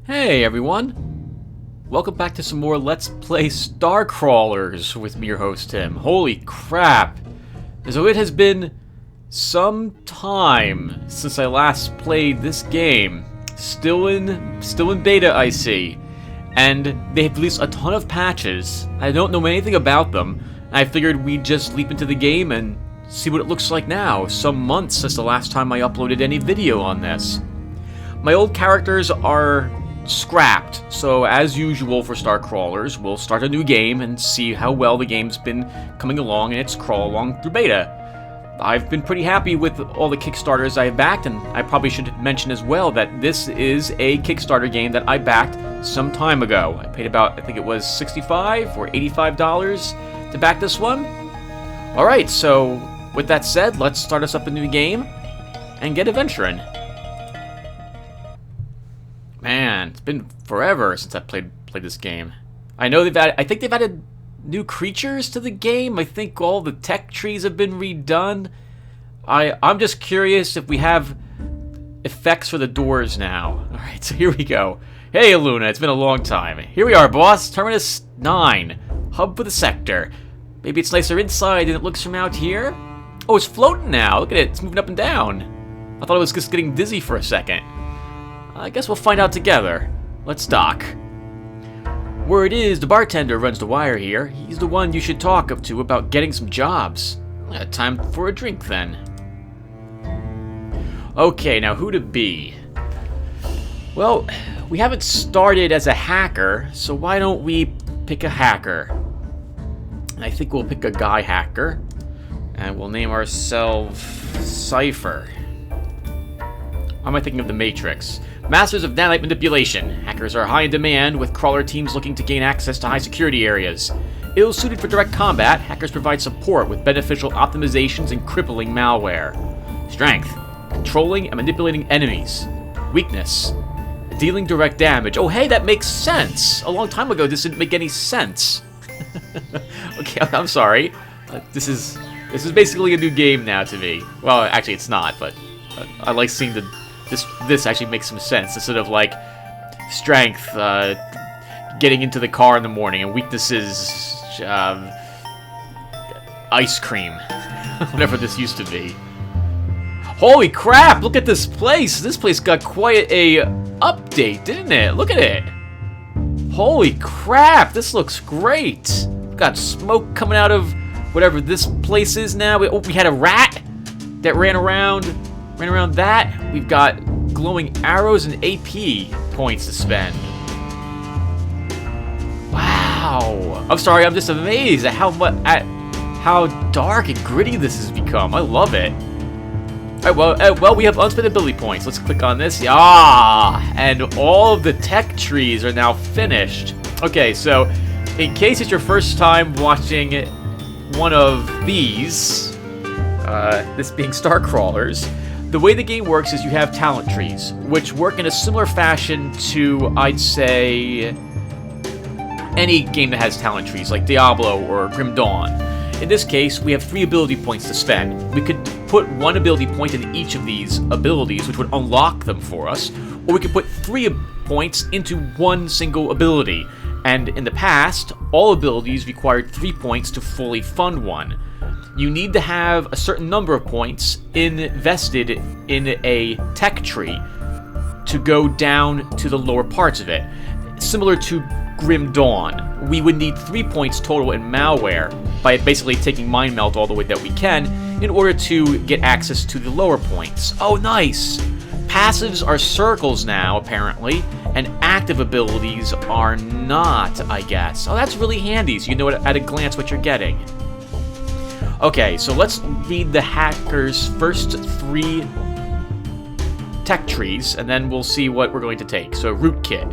Hey everyone! Welcome back to some more Let's Play Starcrawlers with me, your host Tim. Holy crap! So it has been some time since I last played this game. Still in beta, I see. And they've released a ton of patches. I don't know anything about them. I figured we'd just leap into the game and see what it looks like now. Some months since the last time I uploaded any video on this. My old characters are scrapped, so as usual for Starcrawlers, we'll start a new game and see how well the game's been coming along in its crawl along through beta. I've been pretty happy with all the Kickstarters I've backed, and I probably should mention as well that this is a Kickstarter game that I backed some time ago. I paid about, I think it was $65 or $85 to back this one. Alright, so with that said, let's start us up a new game and get adventuring. Man, it's been forever since I played this game. I know I think they've added new creatures to the game. I think all the tech trees have been redone. I'm just curious if we have effects for the doors now. Alright, so here we go. Hey Luna, it's been a long time. Here we are, boss. Terminus 9. Hub for the sector. Maybe it's nicer inside than it looks from out here? Oh, it's floating now. Look at it. It's moving up and down. I thought it was just getting dizzy for a second. I guess we'll find out together. Let's dock. Word is the bartender runs the wire here. He's the one you should talk up to about getting some jobs. Time for a drink then. Okay, now who to be? Well, we haven't started as a hacker, so why don't we pick a hacker? I think we'll pick a guy hacker, and we'll name ourselves Cypher. Why am I thinking of the Matrix? Masters of nanite manipulation. Hackers are high in demand, with crawler teams looking to gain access to high security areas. Ill-suited for direct combat, hackers provide support with beneficial optimizations and crippling malware. Strength. Controlling and manipulating enemies. Weakness. Dealing direct damage. Oh hey, that makes sense! A long time ago this didn't make any sense. Okay, I'm sorry. This is basically a new game now to me. Well, actually it's not, but I like seeing this actually makes some sense, instead of like strength, getting into the car in the morning, and weaknesses, ice cream, whatever this used to be. Holy crap! Look at this place. This place got quite a update, didn't it? Look at it. Holy crap! This looks great. We've got smoke coming out of whatever this place is now. We had a rat that ran around that. We've got glowing arrows and AP points to spend. Wow. I'm sorry, I'm just amazed at how dark and gritty this has become. I love it. Alright, well, we have unspent ability points. Let's click on this. Yeah, and all of the tech trees are now finished. Okay, so in case it's your first time watching one of these, this being Starcrawlers, the way the game works is you have talent trees, which work in a similar fashion to, I'd say, any game that has talent trees, like Diablo or Grim Dawn. In this case, we have 3 ability points to spend. We could put 1 ability point in each of these abilities, which would unlock them for us, or we could put 3 points into 1 single ability. And in the past, all abilities required 3 points to fully fund one. You need to have a certain number of points invested in a tech tree to go down to the lower parts of it. Similar to Grim Dawn, we would need 3 points total in malware by basically taking Mind Melt all the way that we can in order to get access to the lower points. Oh, nice! Passives are circles now, apparently, and active abilities are not, I guess. Oh, that's really handy, so you know at a glance what you're getting. Okay, so let's read the hacker's first 3 tech trees, and then we'll see what we're going to take. So, root kit.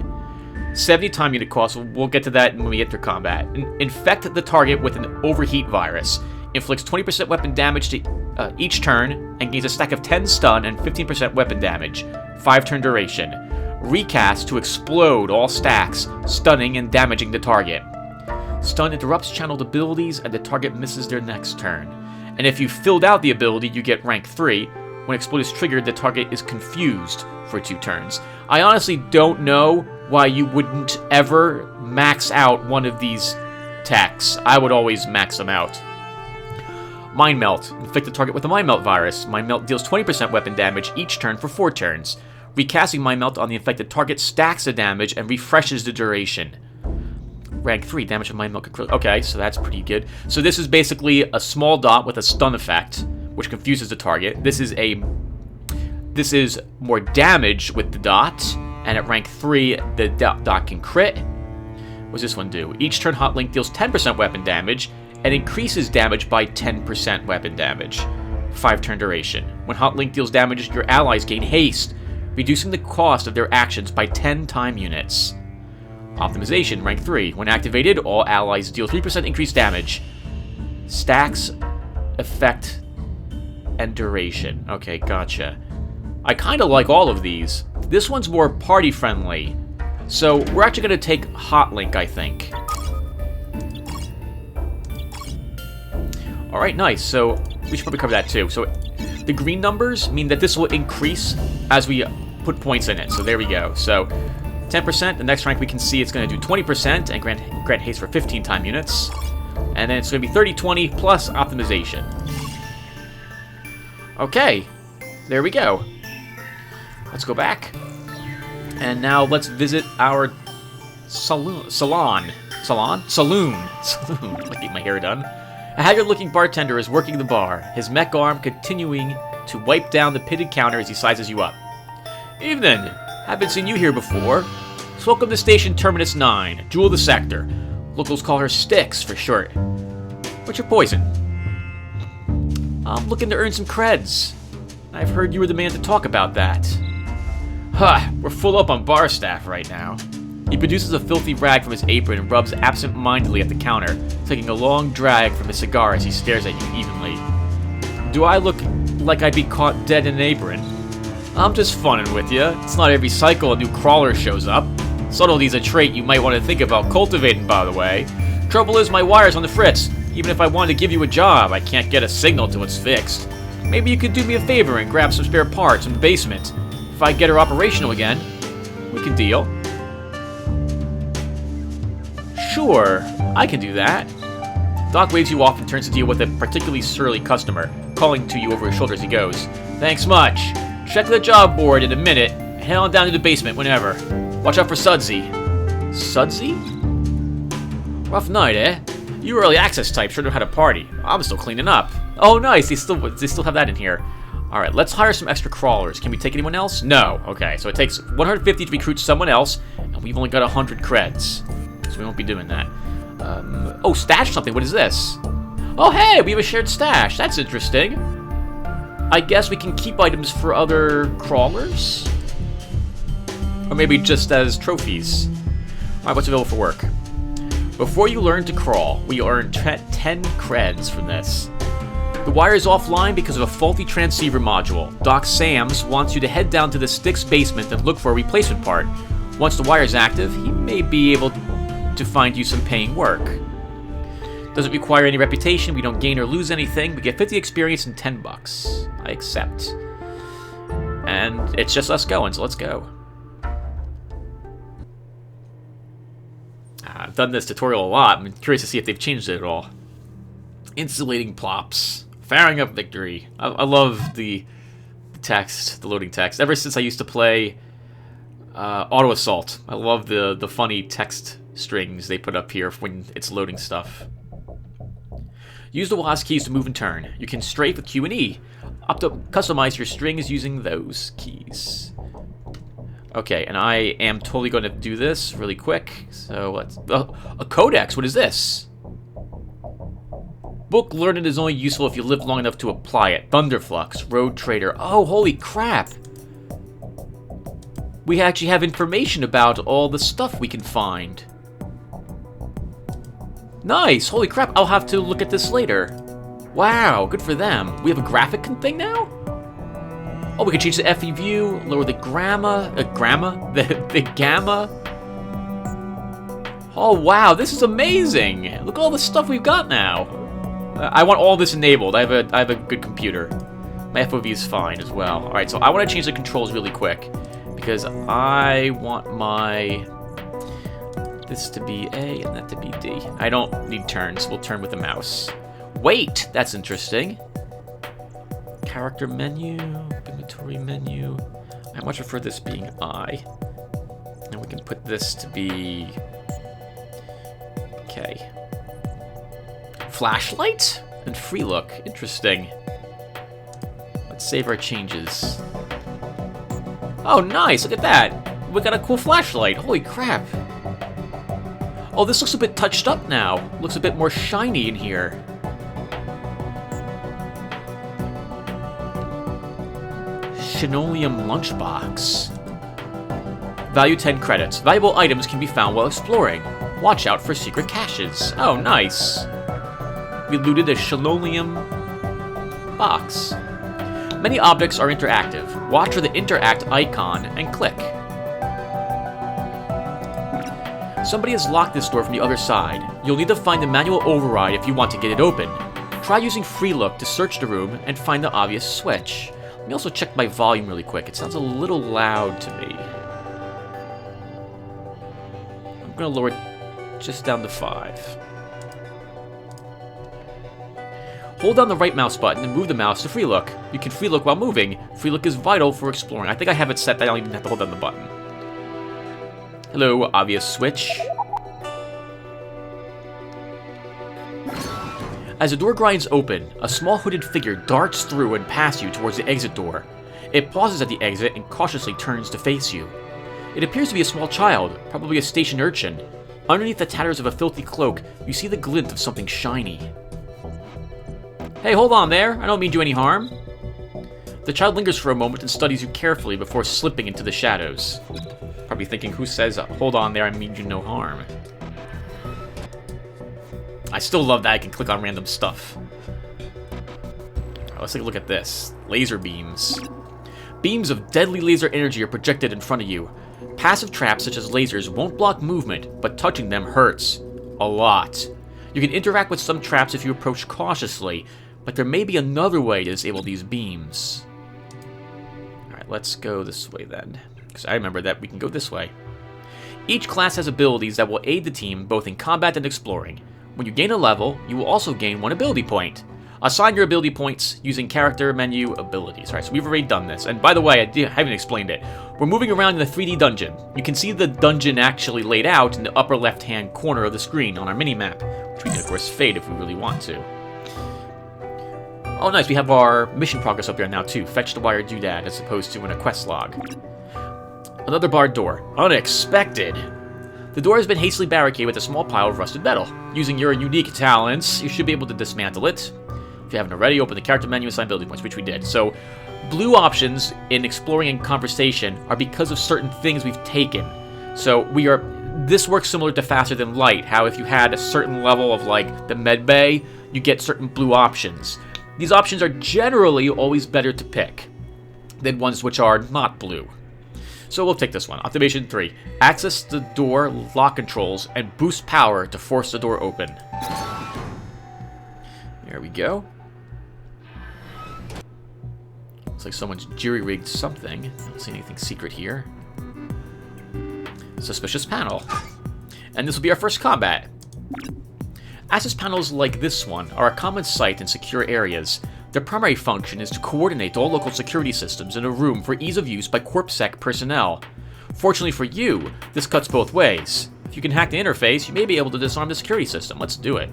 70 time unit cost, we'll get to that when we enter combat. Infect the target with an overheat virus. Inflicts 20% weapon damage to each turn, and gains a stack of 10 stun and 15% weapon damage. 5 turn duration. Recast to explode all stacks, stunning and damaging the target. Stun interrupts channeled abilities, and the target misses their next turn. And if you filled out the ability, you get rank 3. When explode is triggered, the target is confused for 2 turns. I honestly don't know why you wouldn't ever max out one of these techs. I would always max them out. Mind Melt. Inflict the target with a Mind Melt virus. Mind Melt deals 20% weapon damage each turn for 4 turns. Recasting Mind Melt on the infected target stacks the damage and refreshes the duration. Rank 3, damage of Mind Melt. Okay, so that's pretty good. So this is basically a small dot with a stun effect, which confuses the target. This is more damage with the dot, and at rank 3, the dot can crit. What does this one do? Each turn Hot Link deals 10% weapon damage, and increases damage by 10% weapon damage. 5-turn duration. When Hot Link deals damage, your allies gain haste, reducing the cost of their actions by 10 time units. Optimization, rank 3. When activated, all allies deal 3% increased damage. Stacks, effect, and duration. Okay, gotcha. I kind of like all of these. This one's more party-friendly. So, we're actually going to take Hot Link, I think. Alright, nice. So, we should probably cover that too. So, the green numbers mean that this will increase as we put points in it. So, there we go. So, 10%. The next rank we can see it's going to do 20% and grant haste for 15 time units. And then it's going to be 30-20 plus optimization. Okay. There we go. Let's go back. And now let's visit our saloon. I'm like getting my hair done. A haggard-looking bartender is working the bar, his mech arm continuing to wipe down the pitted counter as he sizes you up. Evening. Haven't seen you here before. Welcome to Station Terminus 9, Jewel of the Sector. Locals call her Styx for short. What's your poison? I'm looking to earn some creds. I've heard you were the man to talk about that. Huh, we're full up on bar staff right now. He produces a filthy rag from his apron and rubs absent-mindedly at the counter, taking a long drag from his cigar as he stares at you evenly. Do I look like I'd be caught dead in an apron? I'm just funning with you. It's not every cycle a new crawler shows up. Subtlety's a trait you might want to think about cultivating, by the way. Trouble is, my wire's on the fritz. Even if I wanted to give you a job, I can't get a signal till it's fixed. Maybe you could do me a favor and grab some spare parts from the basement. If I get her operational again, we can deal. Sure, I can do that. Doc waves you off and turns to deal with a particularly surly customer, calling to you over his shoulder as he goes. Thanks much. Check the job board in a minute. Head on down to the basement whenever. Watch out for Sudsy. Sudsy? Rough night, eh? You early access types sure know how to party. I'm still cleaning up. Oh, nice. They still have that in here. All right, let's hire some extra crawlers. Can we take anyone else? No. Okay, so it takes 150 to recruit someone else, and we've only got 100 creds. So we won't be doing that. Oh, stash something. What is this? Oh, hey, we have a shared stash. That's interesting. I guess we can keep items for other crawlers? Or maybe just as trophies. Alright, what's available for work? Before you learn to crawl, we earn 10 creds from this. The wire is offline because of a faulty transceiver module. Doc Sams wants you to head down to the Styx basement and look for a replacement part. Once the wire is active, he may be able to find you some paying work. Doesn't require any reputation, we don't gain or lose anything, we get 50 experience and 10 bucks. I accept. And it's just us going, so let's go. I've done this tutorial a lot, I'm curious to see if they've changed it at all. Insulating plops. Firing up victory. I love the text, the loading text. Ever since I used to play Auto Assault, I love the funny text strings they put up here when it's loading stuff. Use the WASD keys to move and turn. You can strafe with Q and E. Customize your strings using those keys. Okay, and I am totally going to do this really quick. So let's... a codex, what is this? Book learned is only useful if you live long enough to apply it. Thunderflux, Road Trader. Oh, holy crap! We actually have information about all the stuff we can find. Nice! Holy crap, I'll have to look at this later. Wow, good for them. We have a graphic thing now? Oh, we can change the FE view, lower the the gamma. Oh, wow, this is amazing! Look at all the stuff we've got now. I want all this enabled. I have a good computer. My FOV is fine as well. Alright, so I want to change the controls really quick. Because I want my this to be A and that to be D. I don't need turns. We'll turn with the mouse. Wait! That's interesting. Character menu, inventory menu. I much prefer this being I. And we can put this to be K. Flashlight and free look. Interesting. Let's save our changes. Oh, nice! Look at that! We got a cool flashlight. Holy crap! Oh, this looks a bit touched up now. Looks a bit more shiny in here. Linoleum lunchbox. Value 10 credits. Valuable items can be found while exploring. Watch out for secret caches. Oh, nice. We looted a linoleum box. Many objects are interactive. Watch for the interact icon and click. Somebody has locked this door from the other side. You'll need to find the manual override if you want to get it open. Try using free look to search the room and find the obvious switch. Let me also check my volume really quick. It sounds a little loud to me. I'm going to lower it just down to 5. Hold down the right mouse button and move the mouse to free look. You can free look while moving. Free look is vital for exploring. I think I have it set that I don't even have to hold down the button. Hello, obvious switch. As the door grinds open, a small hooded figure darts through and past you towards the exit door. It pauses at the exit and cautiously turns to face you. It appears to be a small child, probably a station urchin. Underneath the tatters of a filthy cloak, you see the glint of something shiny. Hey, hold on there. I don't mean you any harm. The child lingers for a moment and studies you carefully before slipping into the shadows. Probably thinking, who says, hold on there, I mean you no harm. I still love that I can click on random stuff. Alright, let's take a look at this. Laser beams. Beams of deadly laser energy are projected in front of you. Passive traps such as lasers won't block movement, but touching them hurts. A lot. You can interact with some traps if you approach cautiously, but there may be another way to disable these beams. Alright, let's go this way then. Because I remember that we can go this way. Each class has abilities that will aid the team both in combat and exploring. When you gain a level, you will also gain 1 ability point. Assign your ability points using character menu abilities. Alright, so we've already done this. And by the way, I haven't explained it. We're moving around in a 3D dungeon. You can see the dungeon actually laid out in the upper left-hand corner of the screen on our mini-map, which we can, of course, fade if we really want to. Oh, nice. We have our mission progress up there now, too. Fetch the wire doodad as opposed to in a quest log. Another barred door. Unexpected. The door has been hastily barricaded with a small pile of rusted metal. Using your unique talents, you should be able to dismantle it. If you haven't already, open the character menu and assign ability points, which we did. So, blue options in exploring and conversation are because of certain things we've taken. So, this works similar to Faster Than Light, how if you had a certain level of, like, the med bay, you get certain blue options. These options are generally always better to pick than ones which are not blue. So we'll take this one. Activation 3. Access the door lock controls and boost power to force the door open. There we go. Looks like someone's jury-rigged something. I don't see anything secret here. Suspicious panel. And this will be our first combat. Access panels like this one are a common sight in secure areas. Their primary function is to coordinate all local security systems in a room for ease of use by CorpSec personnel. Fortunately for you, this cuts both ways. If you can hack the interface, you may be able to disarm the security system. Let's do it.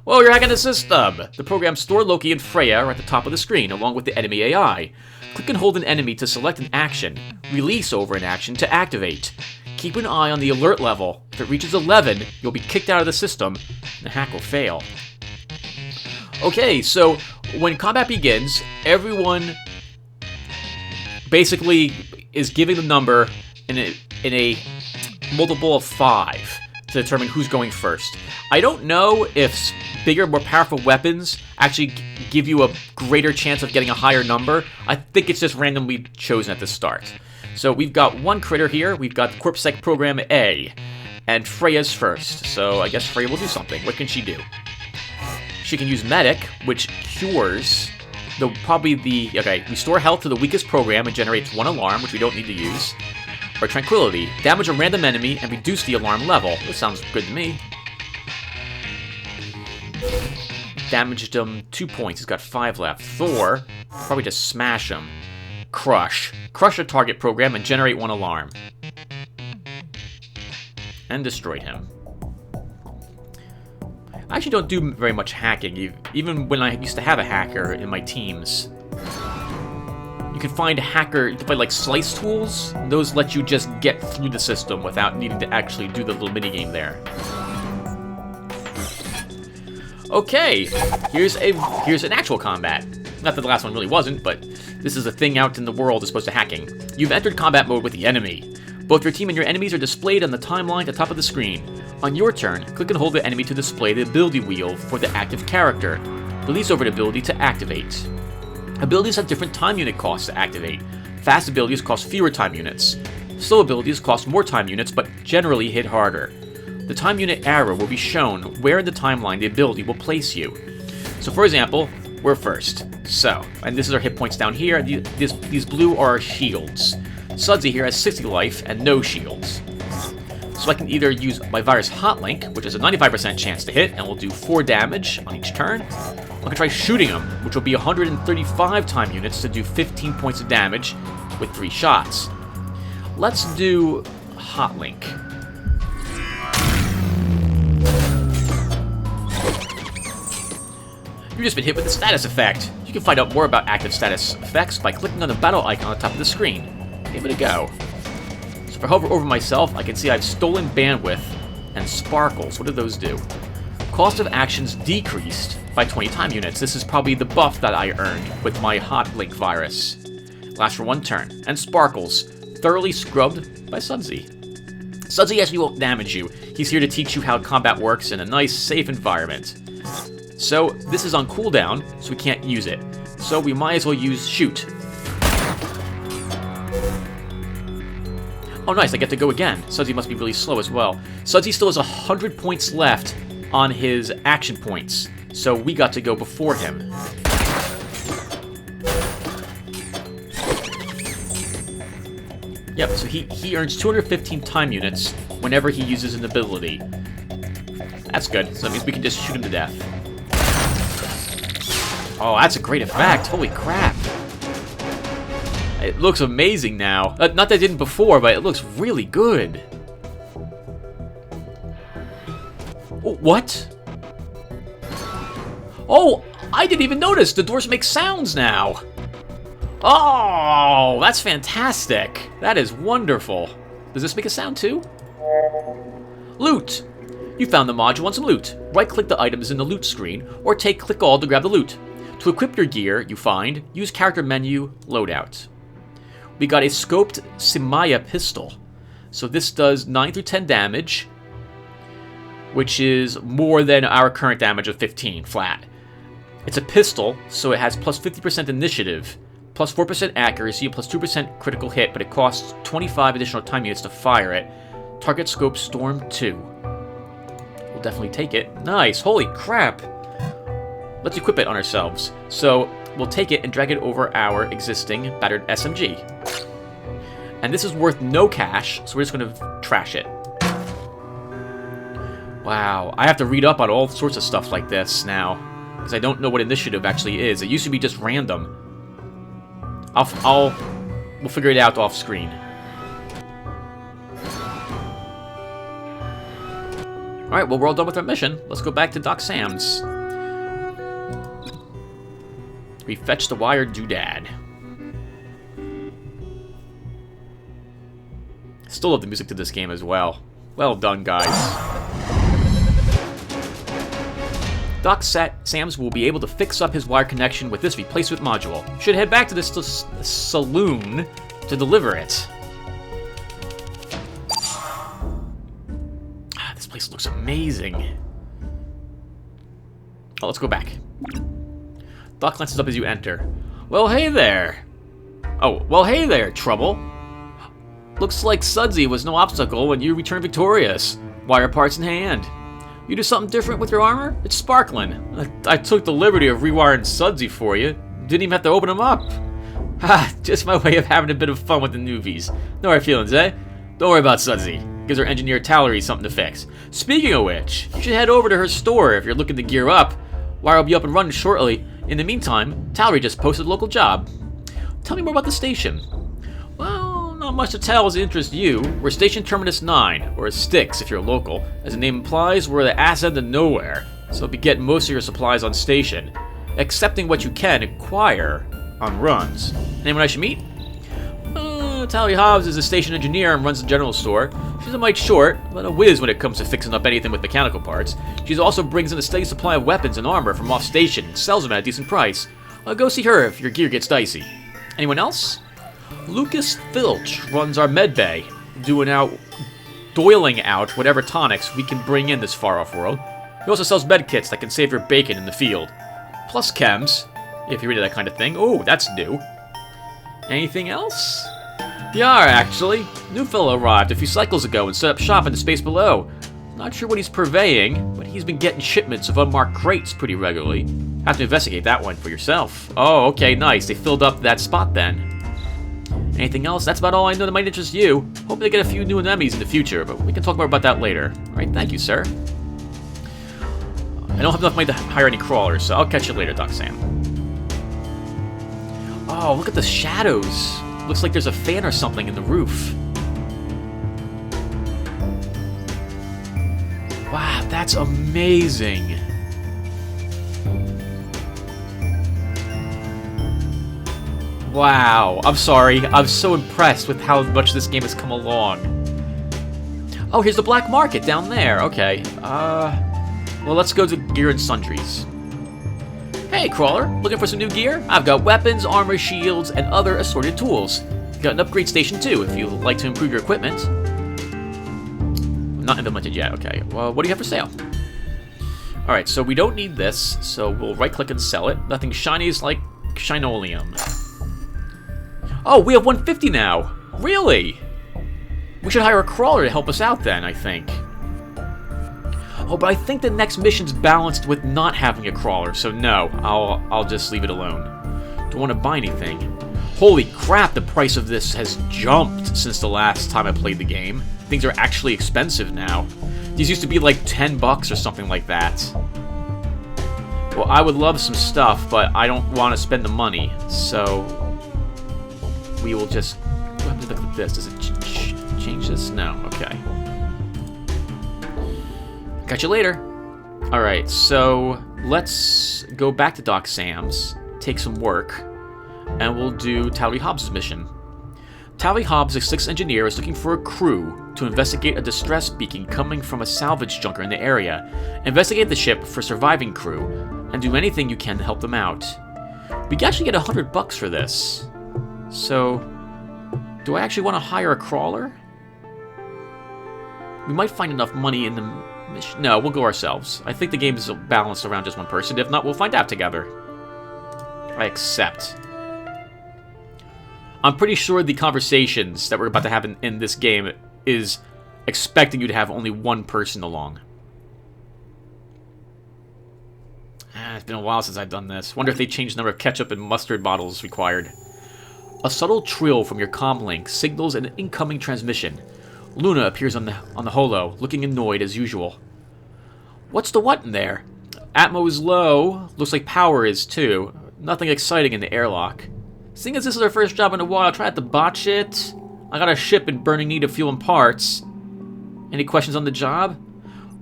Whoa, you're hacking the system! The programs Thor, Loki, and Freya are at the top of the screen, along with the enemy AI. Click and hold an enemy to select an action. Release over an action to activate. Keep an eye on the alert level. If it reaches 11, you'll be kicked out of the system, and the hack will fail. Okay, so when combat begins, everyone basically is giving the number in a multiple of 5 to determine who's going first. I don't know if bigger, more powerful weapons actually give you a greater chance of getting a higher number. I think it's just randomly chosen at the start. So we've got one critter here. We've got CorpSec Program A, and Freya's first. So I guess Freya will do something. What can she do? She can use Medic, which cures okay, restore health to the weakest program and generates 1 alarm, which we don't need to use. Or tranquility. Damage a random enemy and reduce the alarm level. This sounds good to me. Damaged him 2 points. He's got 5 left. Thor. Probably just smash him. Crush. Crush a target program and generate 1 alarm. And destroyed him. I actually don't do very much hacking, even when I used to have a hacker in my teams. You can find like slice tools. Those let you just get through the system without needing to actually do the little minigame there. Okay, here's an actual combat. Not that the last one really wasn't, but this is a thing out in the world as opposed to hacking. You've entered combat mode with the enemy. Both your team and your enemies are displayed on the timeline at the top of the screen. On your turn, click and hold the enemy to display the ability wheel for the active character. Release over the ability to activate. Abilities have different time unit costs to activate. Fast abilities cost fewer time units. Slow abilities cost more time units, but generally hit harder. The time unit arrow will be shown where in the timeline the ability will place you. So for example, we're first. So, and this is our hit points down here. These blue are our shields. Sudsy here has 60 life and no shields. So I can either use my virus hotlink, which is a 95% chance to hit, and will do 4 damage on each turn. I can try shooting him, which will be 135 time units to do 15 points of damage with 3 shots. Let's do hotlink. You've just been hit with the status effect. You can find out more about active status effects by clicking on the battle icon on the top of the screen. Give it a go. So if I hover over myself, I can see I've stolen bandwidth and sparkles. What do those do? Cost of actions decreased by 20 time units. This is probably the buff that I earned with my hotlink virus. Lasts for 1 turn. And sparkles. Thoroughly scrubbed by Sudsy. Sudsy actually won't damage you. He's here to teach you how combat works in a nice, safe environment. So this is on cooldown, so we can't use it. So we might as well use shoot. Oh nice, I get to go again. Sudsy must be really slow as well. Sudsy still has 100 points left on his action points, so we got to go before him. Yep, so he earns 215 time units whenever he uses an ability. That's good, so that means we can just shoot him to death. Oh, that's a great effect, holy crap. It looks amazing now. Not that it didn't before, but it looks really good. Oh, what? Oh, I didn't even notice. The doors make sounds now. Oh, that's fantastic. That is wonderful. Does this make a sound too? Loot. You found the module on some loot. Right-click the items in the loot screen, or click all to grab the loot. To equip your gear you find, use character menu, loadout. We got a scoped Simaya pistol. So this does 9 through 10 damage, which is more than our current damage of 15 flat. It's a pistol, so it has plus 50% initiative, plus 4% accuracy, plus 2% critical hit, but it costs 25 additional time units to fire it. Target scope Storm 2. We'll definitely take it. Nice, holy crap. Let's equip it on ourselves. So we'll take it and drag it over our existing battered SMG. And this is worth no cash, so we're just going to trash it. Wow, I have to read up on all sorts of stuff like this now, because I don't know what initiative actually is. It used to be just random. We'll figure it out off screen. Alright, well, we're all done with our mission. Let's go back to Doc Sam's. We fetched the wired doodad. Still love the music to this game as well. Well done, guys. Doc Sam's will be able to fix up his wire connection with this replacement module. Should head back to this saloon to deliver it. This place looks amazing. Oh, let's go back. Doc glances up as you enter. Well, hey there. Oh, well, hey there, Trouble. Looks like Sudsy was no obstacle when you returned victorious. Wire parts in hand. You do something different with your armor? It's sparkling. I took the liberty of rewiring Sudsy for you. Didn't even have to open them up. Ha, just my way of having a bit of fun with the newbies. No hard feelings, eh? Don't worry about Sudsy. Gives our engineer Lotaeri something to fix. Speaking of which, you should head over to her store if you're looking to gear up. Wire will be up and running shortly. In the meantime, Lotaeri just posted a local job. Tell me more about the station. Well, not much to tell as it interests you. We're Station Terminus 9, or Styx if you're local. As the name implies, we're the ass end of nowhere, so you'll be getting most of your supplies on station, accepting what you can acquire on runs. Anyone I should meet? Tally Hobbs is a station engineer and runs the general store. She's a mite short, but a whiz when it comes to fixing up anything with mechanical parts. She also brings in a steady supply of weapons and armor from off station and sells them at a decent price. Go see her if your gear gets dicey. Anyone else? Lucas Filch runs our med bay, doiling out whatever tonics we can bring in this far-off world. He also sells med kits that can save your bacon in the field. Plus chems, if you're into that kind of thing. Oh, that's new. Anything else? Yeah, actually. New fellow arrived a few cycles ago and set up shop in the space below. Not sure what he's purveying, but he's been getting shipments of unmarked crates pretty regularly. Have to investigate that one for yourself. Oh, okay, nice. They filled up that spot then. Anything else? That's about all I know that might interest you. Hope they get a few new enemies in the future, but we can talk more about that later. Alright, thank you, sir. I don't have enough money to hire any crawlers, so I'll catch you later, Doc Sam. Oh, look at the shadows. Looks like there's a fan or something in the roof. Wow, that's amazing. Wow, I'm sorry. I'm so impressed with how much this game has come along. Oh, here's the black market down there. Okay. Well, let's go to Gear and Sundries. Hey, Crawler, looking for some new gear? I've got weapons, armor, shields, and other assorted tools. Got an upgrade station too, if you'd like to improve your equipment. Not implemented yet, okay. Well, what do you have for sale? Alright, so we don't need this, so we'll right-click and sell it. Nothing shiny is like Shinoleum. Oh, we have 150 now! Really? We should hire a crawler to help us out then, I think. Oh, but I think the next mission's balanced with not having a crawler, so no, I'll just leave it alone. Don't want to buy anything. Holy crap, the price of this has jumped since the last time I played the game. Things are actually expensive now. These used to be like 10 bucks or something like that. Well, I would love some stuff, but I don't want to spend the money, so we will just look at this. Does it change this? No, okay. Catch you later. Alright, so let's go back to Doc Sam's, take some work, and we'll do Lotaeri Hobbs' mission. Lotaeri Hobbs, a Styx engineer, is looking for a crew to investigate a distress beacon coming from a salvage junker in the area. Investigate the ship for surviving crew, and do anything you can to help them out. We can actually get 100 bucks for this. So, do I actually want to hire a crawler? We might find enough money in the mission. No, we'll go ourselves. I think the game is balanced around just one person. If not, we'll find out together. I accept. I'm pretty sure the conversations that we're about to have in this game is expecting you to have only one person along. It's been a while since I've done this. Wonder if they changed the number of ketchup and mustard bottles required. A subtle trill from your comm link signals an incoming transmission. Luna appears on the holo, looking annoyed as usual. What's the what in there? Atmo is low. Looks like power is too. Nothing exciting in the airlock. Seeing as this is our first job in a while, I'll try to botch it. I got a ship in burning need of fuel and parts. Any questions on the job?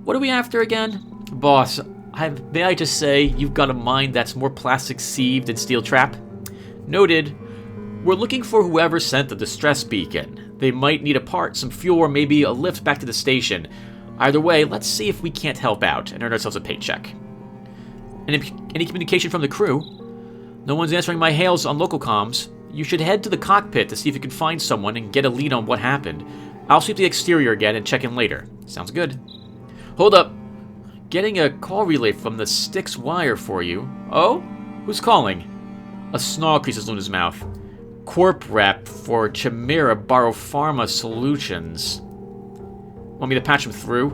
What are we after again? Boss, may I just say, you've got a mind that's more plastic sieve than steel trap? Noted. We're looking for whoever sent the distress beacon. They might need a part, some fuel, or maybe a lift back to the station. Either way, let's see if we can't help out and earn ourselves a paycheck. Any communication from the crew? No one's answering my hails on local comms. You should head to the cockpit to see if you can find someone and get a lead on what happened. I'll sweep the exterior again and check in later. Sounds good. Hold up. Getting a call relay from the Styx wire for you. Oh? Who's calling? A snarl creases Luna's mouth. Corp rep for Chimera Biopharma Solutions. Want me to patch him through?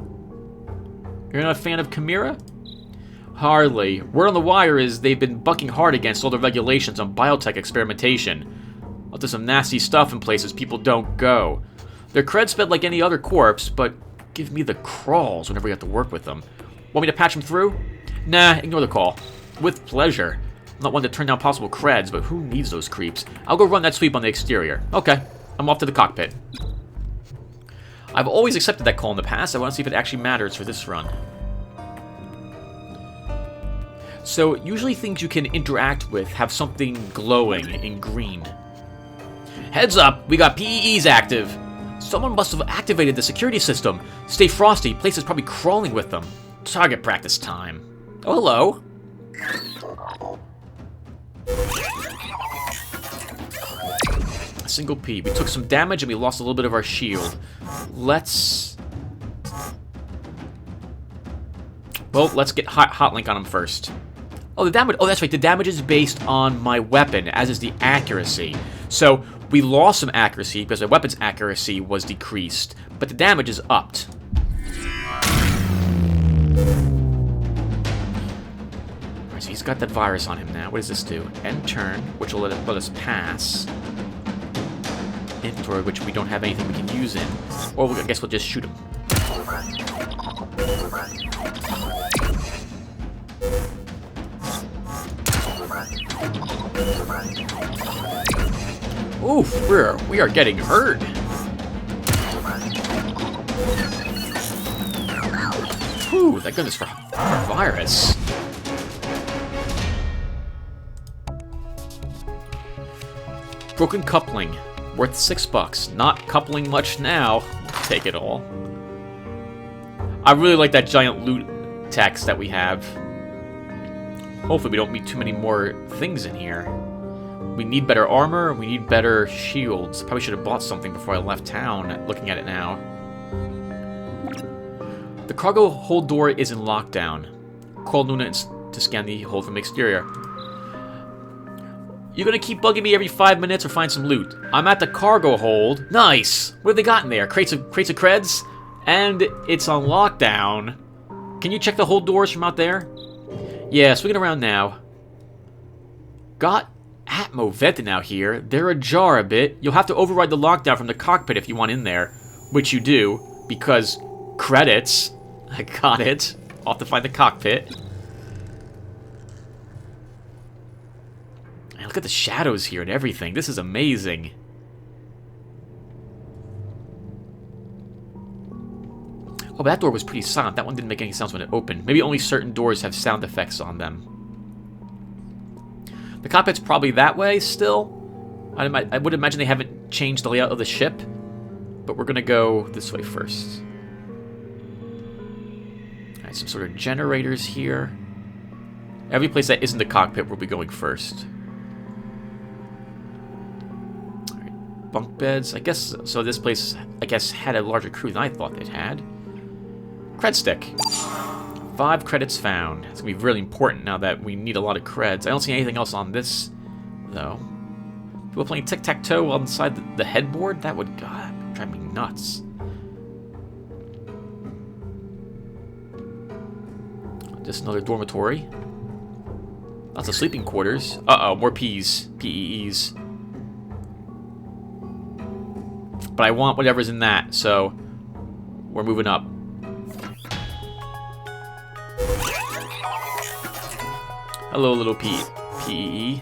You're not a fan of Chimera? Hardly. Word on the wire is they've been bucking hard against all the regulations on biotech experimentation. Up to some nasty stuff in places people don't go. They're cred sped like any other corpse, but give me the crawls whenever we have to work with them. Want me to patch them through? Nah, ignore the call. With pleasure. I'm not one to turn down possible creds, but who needs those creeps? I'll go run that sweep on the exterior. Okay, I'm off to the cockpit. I've always accepted that call in the past. I want to see if it actually matters for this run. So, usually things you can interact with have something glowing in green. Heads up, we got PEEs active. Someone must have activated the security system. Stay frosty, place is probably crawling with them. Target practice time. Oh, hello. A single P. We took some damage and we lost a little bit of our shield. Let's get hot link on him first. Oh, the damage. Oh, that's right. The damage is based on my weapon, as is the accuracy. So we lost some accuracy because my weapon's accuracy was decreased, but the damage is upped. Alright, so he's got that virus on him now. What does this do? End turn, which will let us pass. Inventory, which we don't have anything we can use in. Or I guess we'll just shoot him. Oof, we are getting hurt. Ooh, thank goodness for virus. Broken coupling, worth $6. Not coupling much now. Take it all. I really like that giant loot text that we have. Hopefully we don't meet too many more things in here. We need better armor, we need better shields. Probably should have bought something before I left town, looking at it now. The cargo hold door is in lockdown. Call Luna to scan the hold from the exterior. You're gonna keep bugging me every 5 minutes or find some loot. I'm at the cargo hold. Nice! What have they got in there? Crates of creds? And it's on lockdown. Can you check the hold doors from out there? Yeah, swinging around now. Got Atmo vented out here. They're ajar a bit. You'll have to override the lockdown from the cockpit if you want in there. Which you do, because credits. I got it. I'll have to find the cockpit. And look at the shadows here and everything. This is amazing. Oh, but that door was pretty silent. That one didn't make any sounds when it opened. Maybe only certain doors have sound effects on them. The cockpit's probably that way still. I would imagine they haven't changed the layout of the ship. But we're going to go this way first. Alright, some sort of generators here. Every place that isn't the cockpit we'll be going first. Alright, bunk beds. I guess, so this place, I guess, had a larger crew than I thought it had. Cred stick. 5 credits found. It's going to be really important now that we need a lot of creds. I don't see anything else on this, though. People playing tic-tac-toe on the side the headboard? That would, God, drive me nuts. Just another dormitory. Lots of sleeping quarters. Uh-oh, more P's. PEEs. But I want whatever's in that, so we're moving up. Hello, little PEE.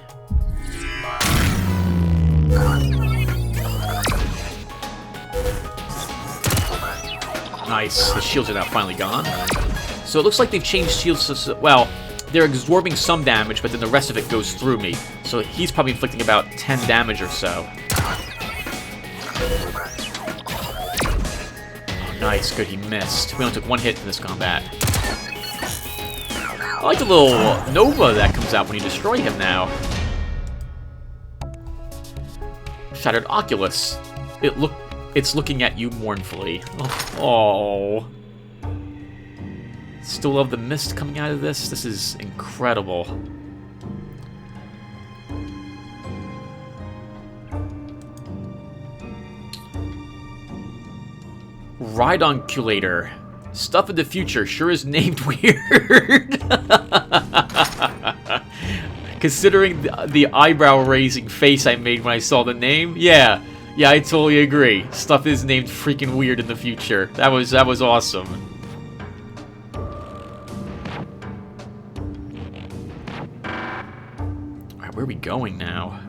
Nice. The shields are now finally gone. So it looks like they've changed shields to... Well, they're absorbing some damage, but then the rest of it goes through me. So he's probably inflicting about 10 damage or so. Oh, nice. Good, he missed. We only took 1 hit in this combat. I like the little Nova that comes out when you destroy him now. Shattered Oculus. It's looking at you mournfully. Oh. Still love the mist coming out of this. This is incredible. Ridonculator. Stuff in the future sure is named weird. Considering the eyebrow-raising face I made when I saw the name, yeah. Yeah, I totally agree. Stuff is named freaking weird in the future. That was awesome. Alright, where are we going now?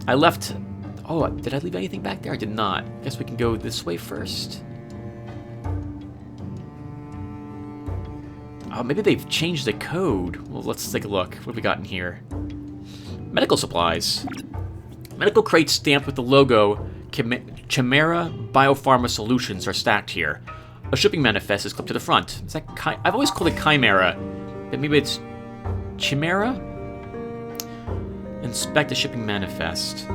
I left... Oh, did I leave anything back there? I did not. Guess we can go this way first. Oh, maybe they've changed the code. Well, let's take a look. What have we got in here? Medical supplies. Medical crates stamped with the logo Chimera Biopharma Solutions are stacked here. A shipping manifest is clipped to the front. Is that I've always called it Chimera. But maybe it's Chimera? Inspect the shipping manifest.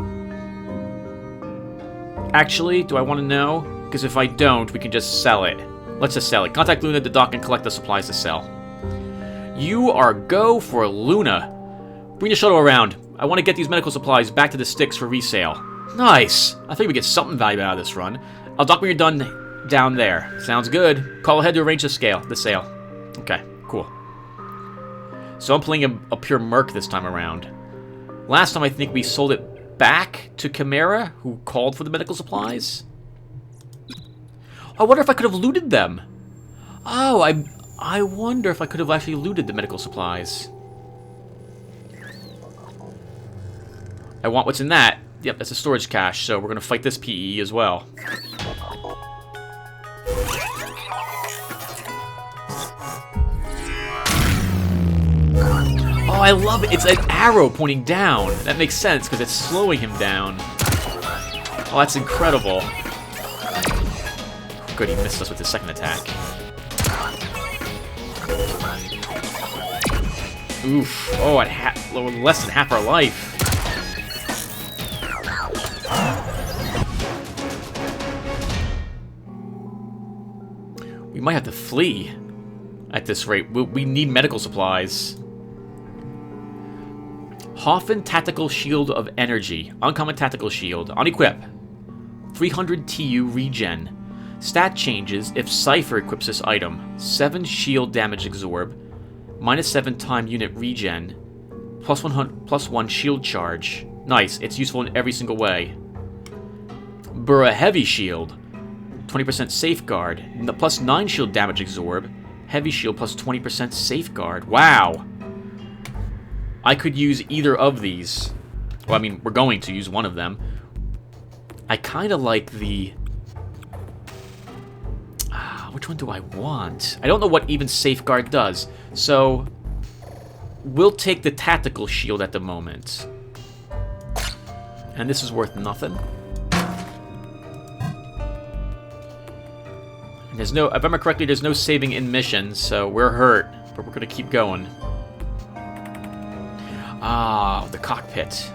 Actually, do I want to know? Because if I don't, we can just sell it. Let's just sell it. Contact Luna at the dock and collect the supplies to sell. You are go for Luna. Bring the shuttle around. I want to get these medical supplies back to the sticks for resale. Nice. I think we get something valuable out of this run. I'll dock when you're done down there. Sounds good. Call ahead to arrange the sale. Okay, cool. So I'm playing a pure merc this time around. Last time I think we sold it back to Chimera, who called for the medical supplies. I wonder if I could have looted them. Oh, I wonder if I could have actually looted the medical supplies. I want what's in that. Yep, that's a storage cache, so we're going to fight this PE as well. Oh, I love it. It's an arrow pointing down. That makes sense, because it's slowing him down. Oh, that's incredible. Good, he missed us with his second attack. Oof. Oh, at less than half our life. We might have to flee at this rate. We need medical supplies. Hoffen Tactical Shield of Energy. Uncommon Tactical Shield. On equip. 300 TU regen. Stat changes if Cypher equips this item. 7 shield damage absorb. -7 time unit regen. +1 shield charge. Nice. It's useful in every single way. Burra Heavy Shield. 20% safeguard. +9 shield damage absorb. Heavy shield +20% safeguard. Wow. I could use either of these. Well, I mean, we're going to use one of them. I kind of like the... which one do I want? I don't know what even safeguard does. So, we'll take the tactical shield at the moment. And this is worth nothing. And there's no, if I remember correctly, there's no saving in missions, so we're hurt. But we're going to keep going. Ah, the cockpit.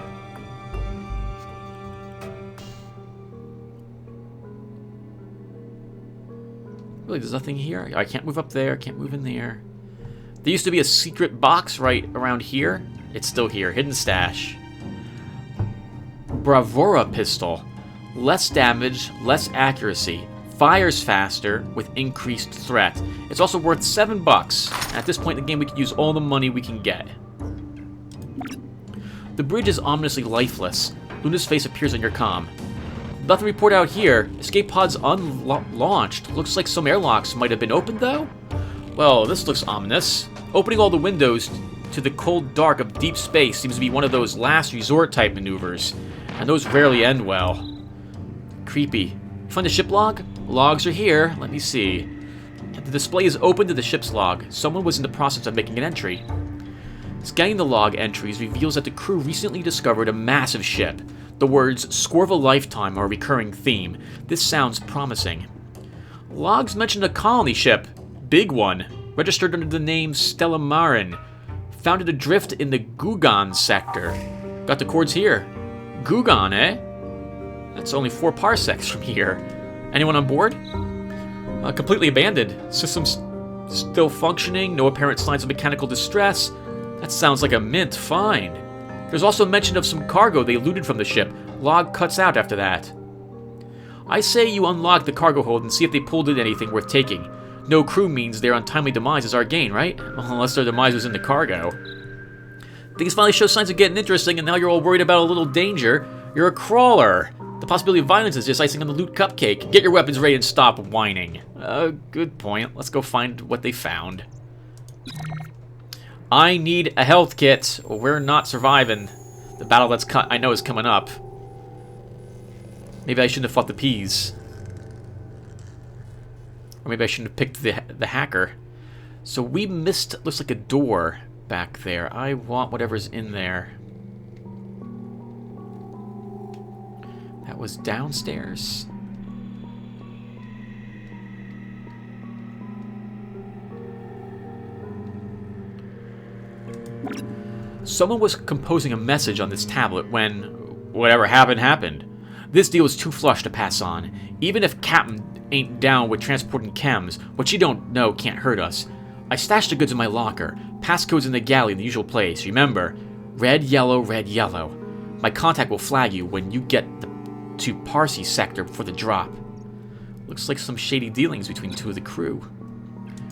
Really, there's nothing here? I can't move up there, can't move in there. There used to be a secret box right around here. It's still here. Hidden stash. Bravura pistol. Less damage, less accuracy. Fires faster with increased threat. It's also worth $7. At this point in the game, we can use all the money we can get. The bridge is ominously lifeless. Luna's face appears on your comm. Nothing to report out here. Escape pods unlaunched. Looks like some airlocks might have been opened, though? Well, this looks ominous. Opening all the windows to the cold dark of deep space seems to be one of those last resort type maneuvers. And those rarely end well. Creepy. You find the ship log? Logs are here. Let me see. The display is open to the ship's log. Someone was in the process of making an entry. Scanning the log entries reveals that the crew recently discovered a massive ship. The words, "score of a lifetime," are a recurring theme. This sounds promising. Logs mention a colony ship. Big one. Registered under the name Stella Marin. Founded adrift in the Gugan sector. Got the coords here. Gugan, eh? That's only 4 parsecs from here. Anyone on board? Completely abandoned. Systems still functioning. No apparent signs of mechanical distress. That sounds like a mint find. There's also mention of some cargo they looted from the ship. Log cuts out after that. I say you unlock the cargo hold and see if they pulled in anything worth taking. No crew means their untimely demise is our gain, right? Well, unless their demise was in the cargo. Things finally show signs of getting interesting, and now you're all worried about a little danger. You're a crawler. The possibility of violence is just icing on the loot cupcake. Get your weapons ready and stop whining. Good point. Let's go find what they found. I need a health kit, or we're not surviving the battle that's I know is coming up. Maybe I shouldn't have fought the peas. Or maybe I shouldn't have picked the hacker. So we missed, looks like a door back there. I want whatever's in there. That was downstairs. Someone was composing a message on this tablet when whatever happened happened. This deal is too flush to pass on. Even if Captain ain't down with transporting chems, what you don't know can't hurt us. I stashed the goods in my locker. Passcode's in the galley in the usual place. Remember, red, yellow, red, yellow. My contact will flag you when you get to Parsi sector before the drop. Looks like some shady dealings between two of the crew.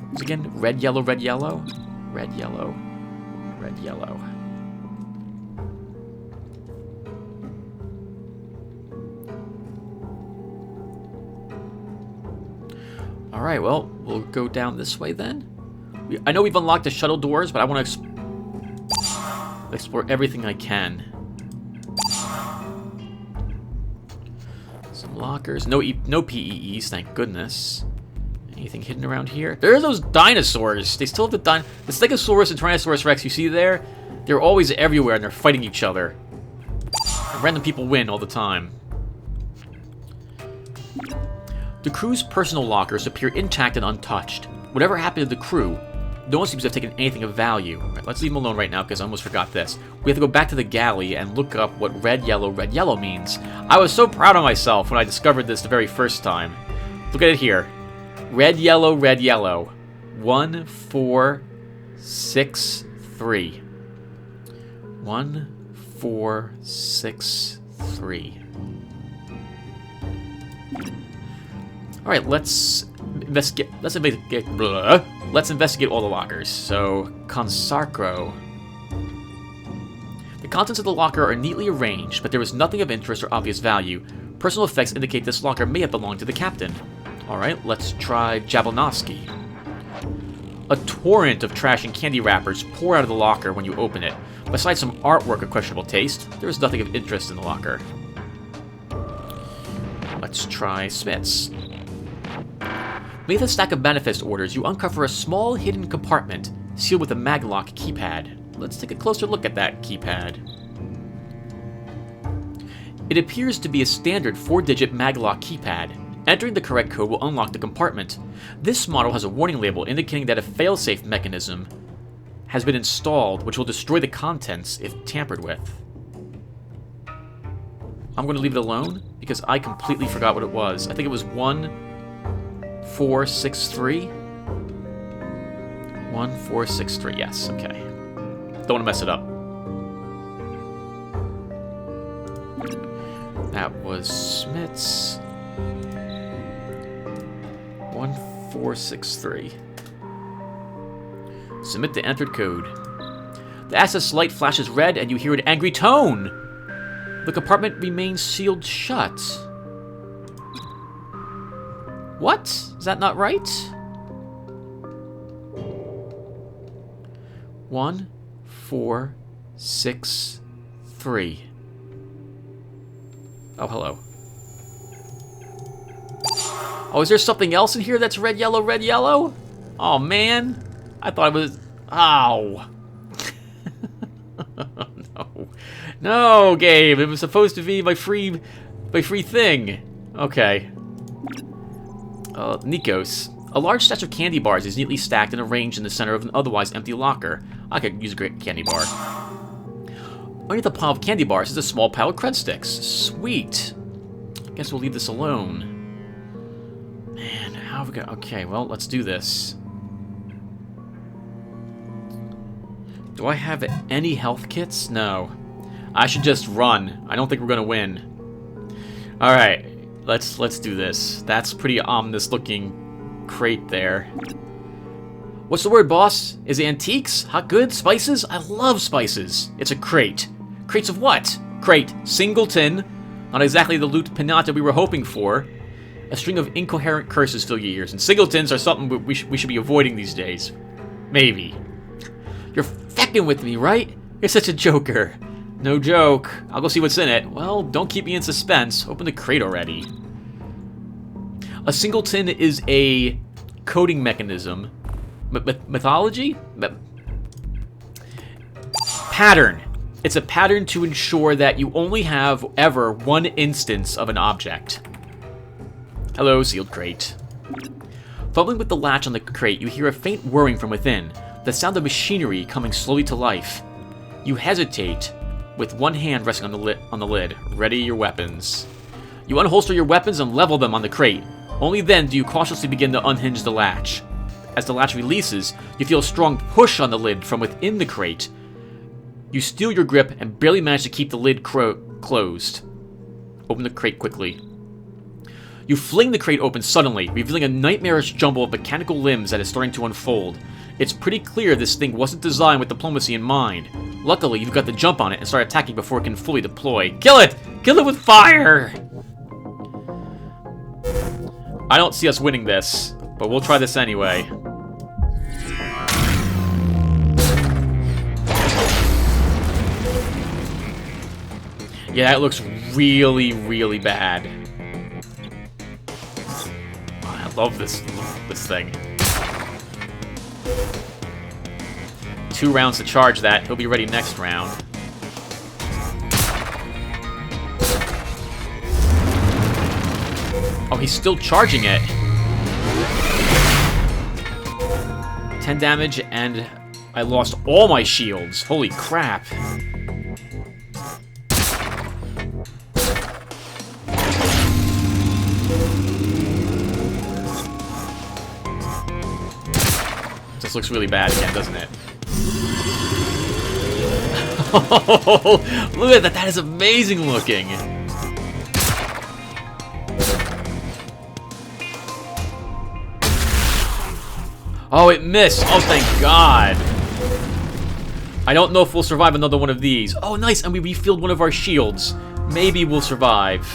Once again, red, yellow, red, yellow. Red, yellow, red, yellow. Alright, well, we'll go down this way then. I know we've unlocked the shuttle doors, but I want to explore everything I can. Some lockers. No PEEs, thank goodness. Anything hidden around here? There are those dinosaurs. They still have the Stegosaurus and Tyrannosaurus Rex you see there. They're always everywhere and they're fighting each other. And random people win all the time. The crew's personal lockers appear intact and untouched. Whatever happened to the crew, no one seems to have taken anything of value. Right, let's leave them alone right now because I almost forgot this. We have to go back to the galley and look up what red, yellow means. I was so proud of myself when I discovered this the very first time. Look at it here. Red, yellow, red, yellow. 1, 4, 6, 3. 1, 4, 6, 3. All right, let's investigate. Let's investigate all the lockers. So, Consacro. The contents of the locker are neatly arranged, but there is nothing of interest or obvious value. Personal effects indicate this locker may have belonged to the captain. All right, let's try Jablonowski. A torrent of trash and candy wrappers pour out of the locker when you open it. Besides some artwork of questionable taste, there is nothing of interest in the locker. Let's try Smith's. Beneath a stack of manifest orders, you uncover a small hidden compartment sealed with a maglock keypad. Let's take a closer look at that keypad. It appears to be a standard 4-digit maglock keypad. Entering the correct code will unlock the compartment. This model has a warning label indicating that a failsafe mechanism has been installed, which will destroy the contents if tampered with. I'm going to leave it alone because I completely forgot what it was. I think it was 1463. 1463, yes, okay. Don't want to mess it up. That was Smith's. 1463. Submit the entered code. The access light flashes red and you hear an angry tone. The compartment remains sealed shut. What? Is that not right? 1, 4, 6, 3. Oh, hello. Oh, is there something else in here that's red, yellow, red, yellow? Oh, man. I thought it was... Ow. No. No, game. It was supposed to be my free thing. Okay. Nikos. A large stash of candy bars is neatly stacked and arranged in the center of an otherwise empty locker. I could use a great candy bar. Underneath the pile of candy bars is a small pile of cred sticks. Sweet. Guess we'll leave this alone. Man, how are we gonna... Okay, well, let's do this. Do I have any health kits? No. I should just run. I don't think we're gonna win. Alright, let's do this. That's pretty ominous looking crate there. What's the word, boss? Is it antiques? Hot goods? Spices? I love spices. It's a crate. Crates of what? Crate. Singleton. Not exactly the loot pinata we were hoping for. A string of incoherent curses fill your ears, and singletons are something we should be avoiding these days. Maybe. You're feckin' with me, right? You're such a joker. No joke. I'll go see what's in it. Well, don't keep me in suspense. Open the crate already. A singleton is a coding mechanism. Mythology? Pattern. It's a pattern to ensure that you only have ever one instance of an object. Hello, sealed crate. Fumbling with the latch on the crate, you hear a faint whirring from within, the sound of machinery coming slowly to life. You hesitate, with one hand resting on the lid. Ready your weapons. You unholster your weapons and level them on the crate. Only then do you cautiously begin to unhinge the latch. As the latch releases, you feel a strong push on the lid from within the crate. You steel your grip and barely manage to keep the lid closed. Open the crate quickly. You fling the crate open suddenly, revealing a nightmarish jumble of mechanical limbs that is starting to unfold. It's pretty clear this thing wasn't designed with diplomacy in mind. Luckily, you've got the jump on it and start attacking before it can fully deploy. Kill it! Kill it with fire! I don't see us winning this, but we'll try this anyway. Yeah, it looks really, really bad. I love this thing. 2 rounds to charge that. He'll be ready next round. Oh, he's still charging it. 10 damage, and I lost all my shields. Holy crap. This looks really bad again, doesn't it? Oh, look at that. That is amazing looking. Oh, it missed. Oh, thank God. I don't know if we'll survive another one of these. Oh, nice. And we refilled one of our shields. Maybe we'll survive.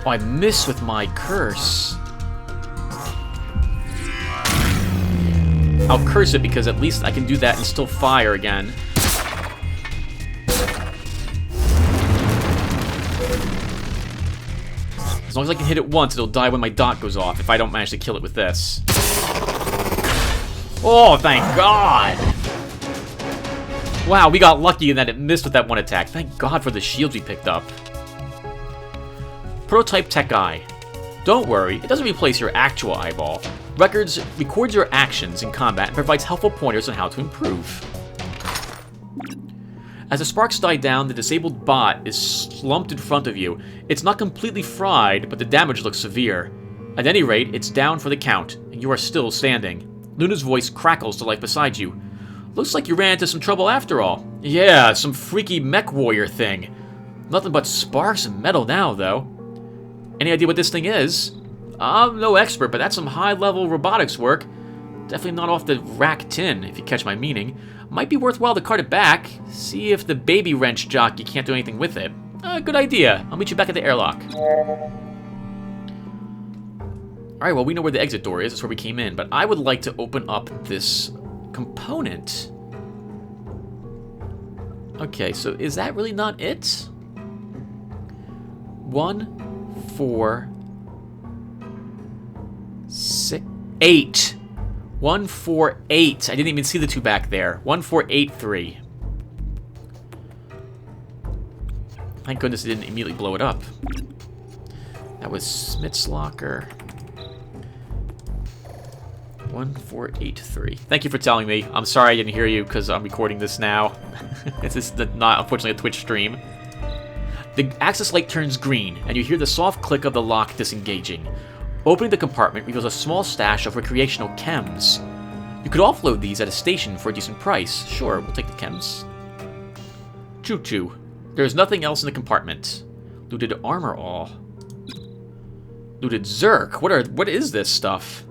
Oh, I missed with my curse. I'll curse it because at least I can do that and still fire again. As long as I can hit it once, it'll die when my dot goes off if I don't manage to kill it with this. Oh, thank God! Wow, we got lucky in that it missed with that one attack. Thank God for the shields we picked up. Prototype Tech Eye. Don't worry, it doesn't replace your actual eyeball. Records your actions in combat and provides helpful pointers on how to improve. As the sparks die down, the disabled bot is slumped in front of you. It's not completely fried, but the damage looks severe. At any rate, it's down for the count, and you are still standing. Luna's voice crackles to life beside you. Looks like you ran into some trouble after all. Yeah, some freaky mech warrior thing. Nothing but sparks and metal now, though. Any idea what this thing is? I'm no expert, but that's some high-level robotics work. Definitely not off the rack tin, if you catch my meaning. Might be worthwhile to cart it back. See if the baby wrench jockey can't do anything with it. Good idea. I'll meet you back at the airlock. Alright, well, we know where the exit door is. That's where we came in. But I would like to open up this component. Okay, so is that really not it? 1, 4, 6, 8. 1, 4, 8. I didn't even see the 2 back there. 1, 4, 8, 3. Thank goodness it didn't immediately blow it up. That was Smith's locker. 1, 4, 8, 3. Thank you for telling me. I'm sorry I didn't hear you because I'm recording this now. This is not, unfortunately, a Twitch stream. The access light turns green, and you hear the soft click of the lock disengaging. Opening the compartment reveals a small stash of recreational chems. You could offload these at a station for a decent price. Sure, we'll take the chems. Choo-choo. There's nothing else in the compartment. Looted armor all. Looted Zerk. What is this stuff?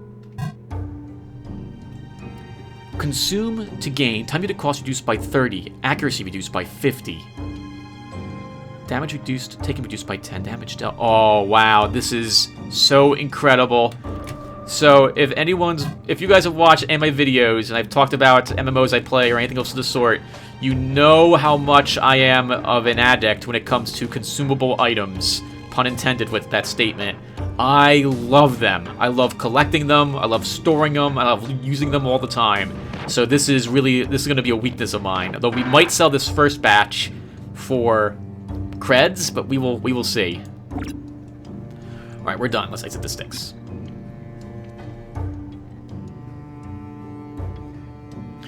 Consume to gain. Time to cost reduced by 30. Accuracy reduced by 50. Damage reduced, taken reduced by 10. Damage dealt. Oh, wow. This is so incredible. So, if you guys have watched any of my videos, and I've talked about MMOs I play or anything else of the sort, you know how much I am of an addict when it comes to consumable items. Pun intended with that statement. I love them. I love collecting them. I love storing them. I love using them all the time. So this is going to be a weakness of mine. Although we might sell this first batch for creds, but we will see. All right, we're done. Let's exit the sticks.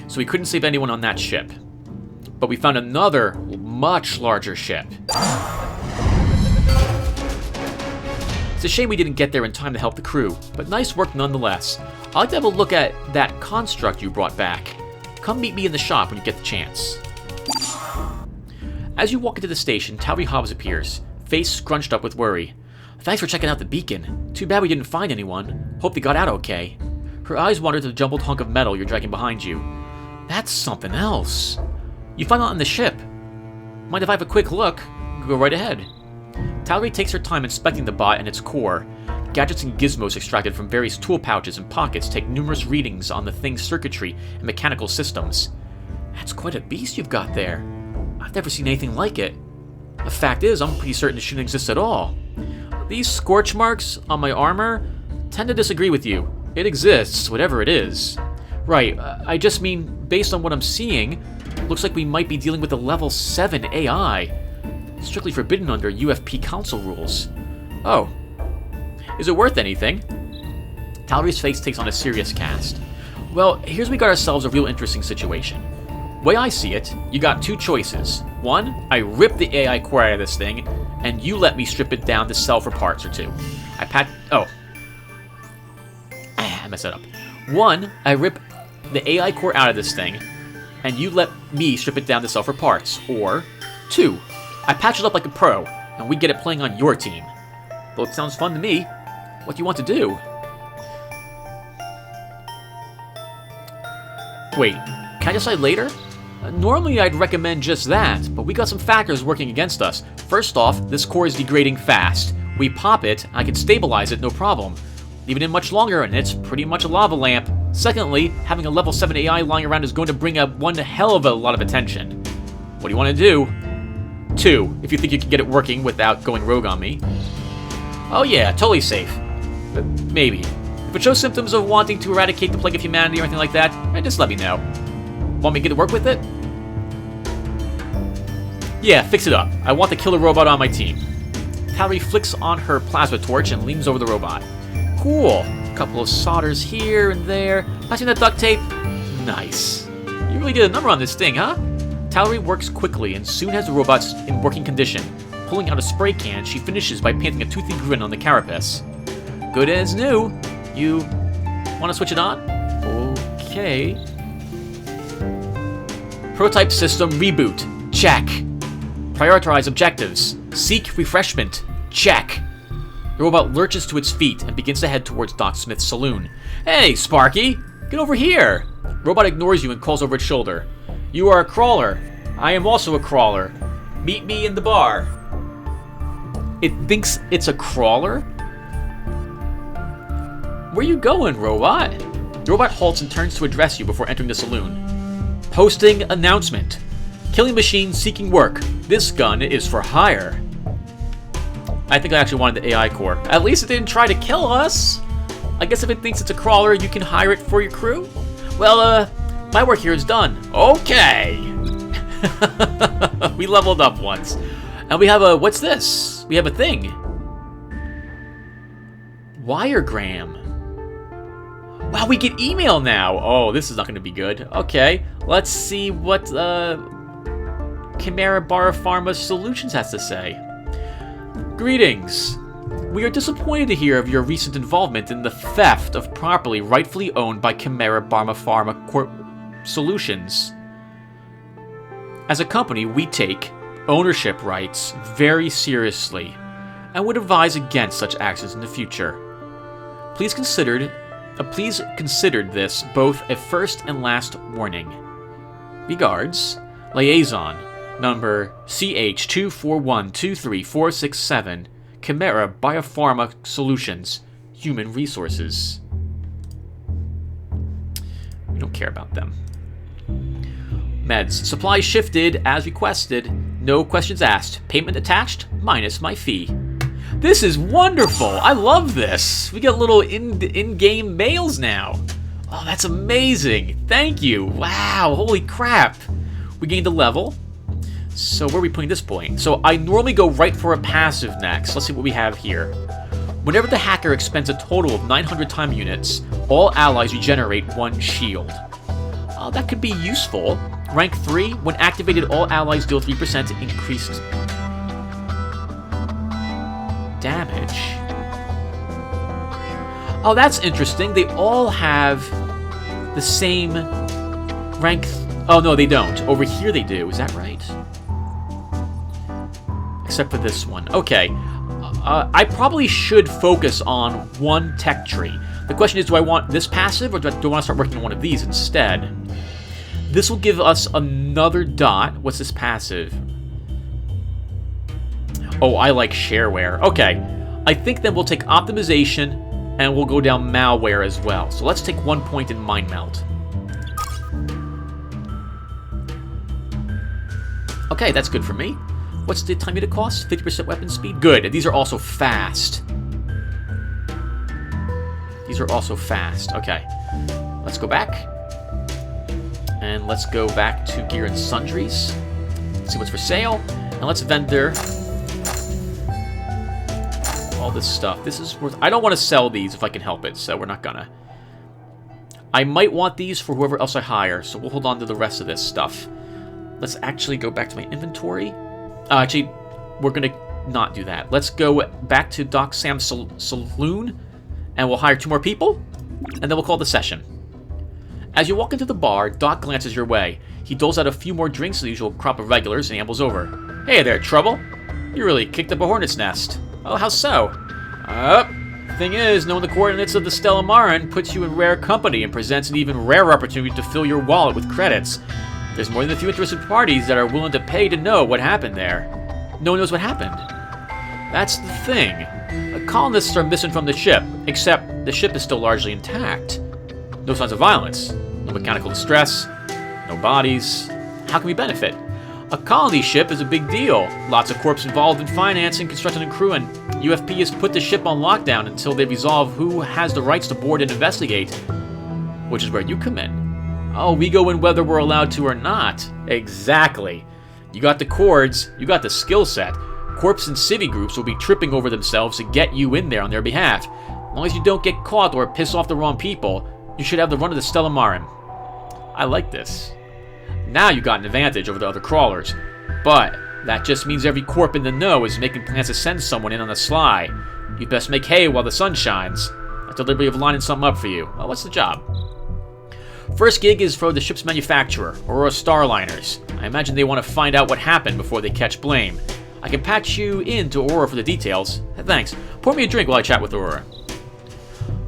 So we couldn't save anyone on that ship, but we found another much larger ship. It's a shame we didn't get there in time to help the crew, but nice work nonetheless. I'd like to have a look at that construct you brought back. Come meet me in the shop when you get the chance. As you walk into the station, Tauri Hobbs appears, face scrunched up with worry. Thanks for checking out the beacon. Too bad we didn't find anyone. Hope they got out okay. Her eyes wander to the jumbled hunk of metal you're dragging behind you. That's something else. You find out on the ship. Mind if I have a quick look? Go right ahead. Tauri takes her time inspecting the bot and its core. Gadgets and gizmos extracted from various tool pouches and pockets take numerous readings on the thing's circuitry and mechanical systems. That's quite a beast you've got there. I've never seen anything like it. The fact is, I'm pretty certain it shouldn't exist at all. These scorch marks on my armor tend to disagree with you. It exists, whatever it is. Right, I just mean, based on what I'm seeing, looks like we might be dealing with a level 7 AI. Strictly forbidden under UFP Council rules. Oh. Is it worth anything? Tauri's face takes on a serious cast. Well, here's we got ourselves a real interesting situation. Way I see it, you got two choices. One, I rip the AI core out of this thing, and you let me strip it down to sell for parts or two. I messed that up. One, I rip the AI core out of this thing, and you let me strip it down to sell for parts. Or, two, I patch it up like a pro, and we get it playing on your team. Both sounds fun to me. What do you want to do? Wait, can I decide later? Normally I'd recommend just that, but we got some factors working against us. First off, this core is degrading fast. We pop it, I can stabilize it, no problem. Leave it in much longer, and it's pretty much a lava lamp. Secondly, having a level 7 AI lying around is going to bring up one hell of a lot of attention. What do you want to do? 2, if you think you can get it working without going rogue on me. Oh yeah, totally safe. Maybe. If it shows symptoms of wanting to eradicate the plague of humanity or anything like that, just let me know. Want me to get to work with it? Yeah, fix it up. I want the killer robot on my team. Tauri flicks on her plasma torch and leans over the robot. Cool. Couple of solders here and there. Passing that duct tape. Nice. You really did a number on this thing, huh? Tauri works quickly and soon has the robots in working condition. Pulling out a spray can, she finishes by painting a toothy grin on the carapace. Good as new. You want to switch it on? Okay. Prototype system reboot. Check. Prioritize objectives. Seek refreshment. Check. The robot lurches to its feet and begins to head towards Doc Smith's saloon. Hey, Sparky! Get over here! Robot ignores you and calls over its shoulder. You are a crawler. I am also a crawler. Meet me in the bar. It thinks it's a crawler? Where you going, robot? The robot halts and turns to address you before entering the saloon. Posting announcement. Killing machine seeking work. This gun is for hire. I think I actually wanted the AI core. At least it didn't try to kill us. I guess if it thinks it's a crawler, you can hire it for your crew? Well, my work here is done. Okay. We leveled up once. And we have a, what's this? We have a thing. Wiregram. Wow, we get email now. Oh, this is not going to be good. Okay, let's see what Chimera Bar Pharma Solutions has to say. Greetings. We are disappointed to hear of your recent involvement in the theft of property rightfully owned by Chimera Pharma Corp Solutions. As a company, we take ownership rights very seriously and would advise against such actions in the future. Please consider this both a first and last warning. Regards, Liaison, number CH24123467, Chimera Biopharma Solutions, Human Resources. We don't care about them. Meds. Supplies shifted as requested. No questions asked. Payment attached, minus my fee. This is wonderful. I love this. We get little in-game mails now. Oh, that's amazing. Thank you. Wow, holy crap. We gained a level. So where are we putting this point? So I normally go right for a passive next. Let's see what we have here. Whenever the hacker expends a total of 900 time units, all allies regenerate 1 shield. Oh, that could be useful. Rank 3, when activated, all allies deal 3% increased damage. Oh, that's interesting. They all have the same rank. Oh, no, they don't. Over here they do. Is that right? Except for this one. Okay. I probably should focus on one tech tree. The question is, do I want this passive, or do I want to start working on one of these instead? This will give us another dot. What's this passive? Oh, I like shareware. Okay. I think then we'll take optimization, and we'll go down malware as well. So let's take 1 point in mind melt. Okay, that's good for me. What's the time unit cost? 50% weapon speed? Good. These are also fast. These are also fast. Okay. Let's go back. And let's go back to gear and sundries. Let's see what's for sale. And let's vendor all this stuff. This is worth... I don't want to sell these if I can help it, so we're not gonna. I might want these for whoever else I hire, so we'll hold on to the rest of this stuff. Let's actually go back to my inventory. Actually, we're going to not do that. Let's go back to Doc Sam's saloon, and we'll hire 2 more people, and then we'll call the session. As you walk into the bar, Doc glances your way. He doles out a few more drinks than the usual crop of regulars and ambles over. Hey there, Trouble. You really kicked up a hornet's nest. Oh, how so? Thing is, knowing the coordinates of the Stella Marin puts you in rare company and presents an even rarer opportunity to fill your wallet with credits. There's more than a few interested parties that are willing to pay to know what happened there. No one knows what happened. That's the thing. The colonists are missing from the ship, except the ship is still largely intact. No signs of violence, no mechanical distress, no bodies. How can we benefit? A colony ship is a big deal. Lots of corps involved in financing, construction, and crewing. UFP has put the ship on lockdown until they resolve who has the rights to board and investigate. Which is where you come in. Oh, we go in whether we're allowed to or not. Exactly. You got the chords, you got the skill set. Corps and city groups will be tripping over themselves to get you in there on their behalf. As long as you don't get caught or piss off the wrong people, you should have the run of the Stella Marin. I like this. Now you got an advantage over the other crawlers. But that just means every corp in the know is making plans to send someone in on the sly. You'd best make hay while the sun shines. At the liberty of lining something up for you. Well, what's the job? First gig is for the ship's manufacturer, Aurora Starliners. I imagine they want to find out what happened before they catch blame. I can patch you in to Aurora for the details. Thanks. Pour me a drink while I chat with Aurora.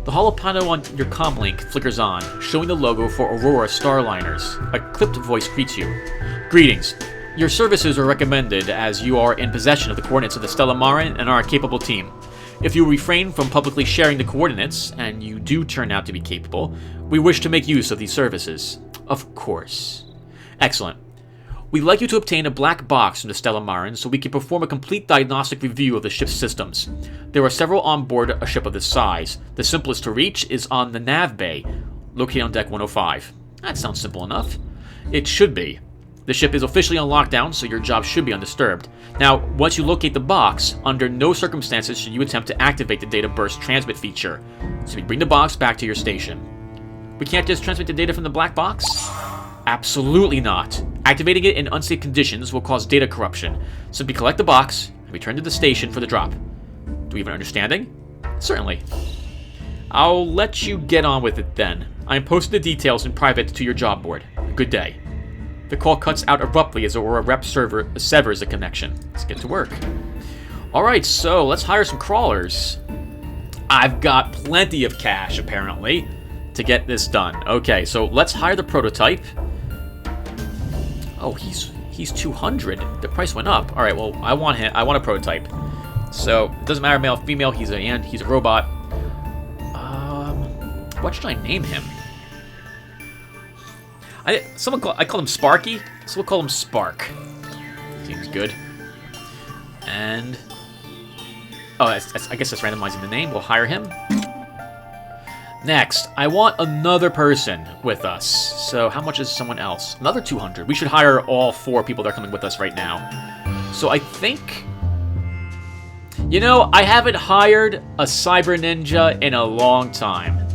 The holo panel on your comm link flickers on, showing the logo for Aurora Starliners. A clipped voice greets you. Greetings. Your services are recommended as you are in possession of the coordinates of the Stella Marin and are a capable team. If you refrain from publicly sharing the coordinates, and you do turn out to be capable, we wish to make use of these services. Of course. Excellent. We'd like you to obtain a black box from the Stella Marin so we can perform a complete diagnostic review of the ship's systems. There are several on board a ship of this size. The simplest to reach is on the nav bay, located on deck 105. That sounds simple enough. It should be. The ship is officially on lockdown, so your job should be undisturbed. Now, once you locate the box, under no circumstances should you attempt to activate the data burst transmit feature. So we bring the box back to your station. We can't just transmit the data from the black box? Absolutely not. Activating it in unsafe conditions will cause data corruption. Simply collect the box and return to the station for the drop. Do we have an understanding? Certainly. I'll let you get on with it then. I am posting the details in private to your job board. Good day. The call cuts out abruptly as Aurora rep server severs the connection. Let's get to work. Alright, so let's hire some crawlers. I've got plenty of cash, apparently, to get this done. Okay, so let's hire the prototype. Oh, he's He's 200. The price went up. All right, well, I want him. I want a prototype. So it doesn't matter male, female. He's a robot. What should I name him? I call him Sparky, so we'll call him Spark. Seems good. And I guess that's randomizing the name. We'll hire him. Next, I want another person with us. So how much is someone else? Another 200. We should hire all 4 people that are coming with us right now. So I think, you know, I haven't hired a cyber ninja in a long time.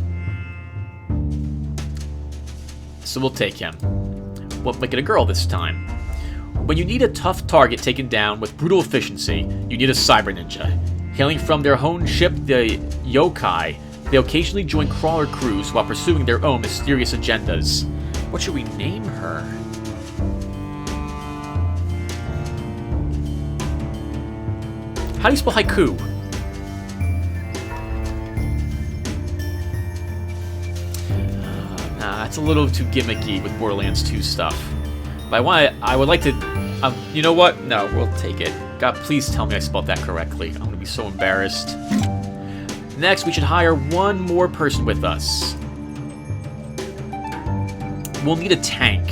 So we'll take him. We'll make it a girl this time. When you need a tough target taken down with brutal efficiency, you need a cyber ninja. Hailing from their own ship, the yokai, they occasionally join crawler crews while pursuing their own mysterious agendas. What should we name her? How do you spell haiku? That's a little too gimmicky with Borderlands 2 stuff. But I would like to, you know what? No, we'll take it. God, please tell me I spelled that correctly. I'm gonna be so embarrassed. Next, we should hire one more person with us. We'll need a tank.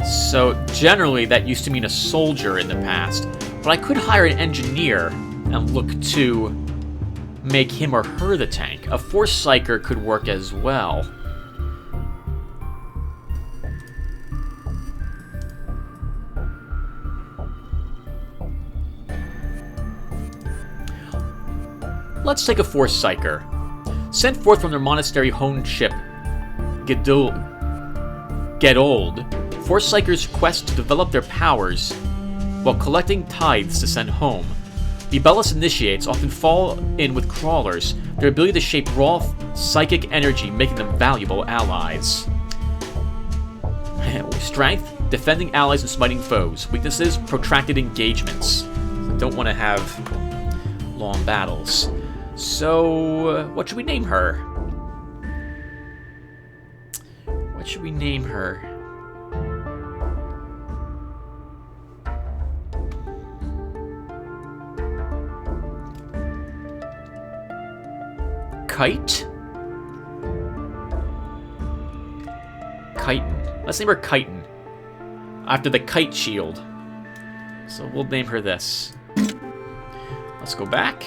So generally, that used to mean a soldier in the past. But I could hire an engineer and look to make him or her the tank. A force psyker could work as well. Let's take a Force Psyker. Sent forth from their monastery-honed ship, Getold, Force Psykers quest to develop their powers while collecting tithes to send home. The Bellis Initiates often fall in with crawlers, their ability to shape raw psychic energy making them valuable allies. Strength, defending allies and smiting foes. Weaknesses, protracted engagements. Don't want to have long battles. So, what should we name her? What should we name her? Kite? Chitin. Let's name her Chitin. After the kite shield. So we'll name her this. Let's go back.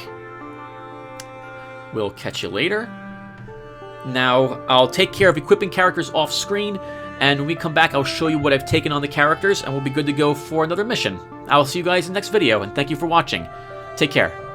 We'll catch you later. Now, I'll take care of equipping characters off screen, and when we come back, I'll show you what I've taken on the characters, and we'll be good to go for another mission. I'll see you guys in the next video, and thank you for watching. Take care.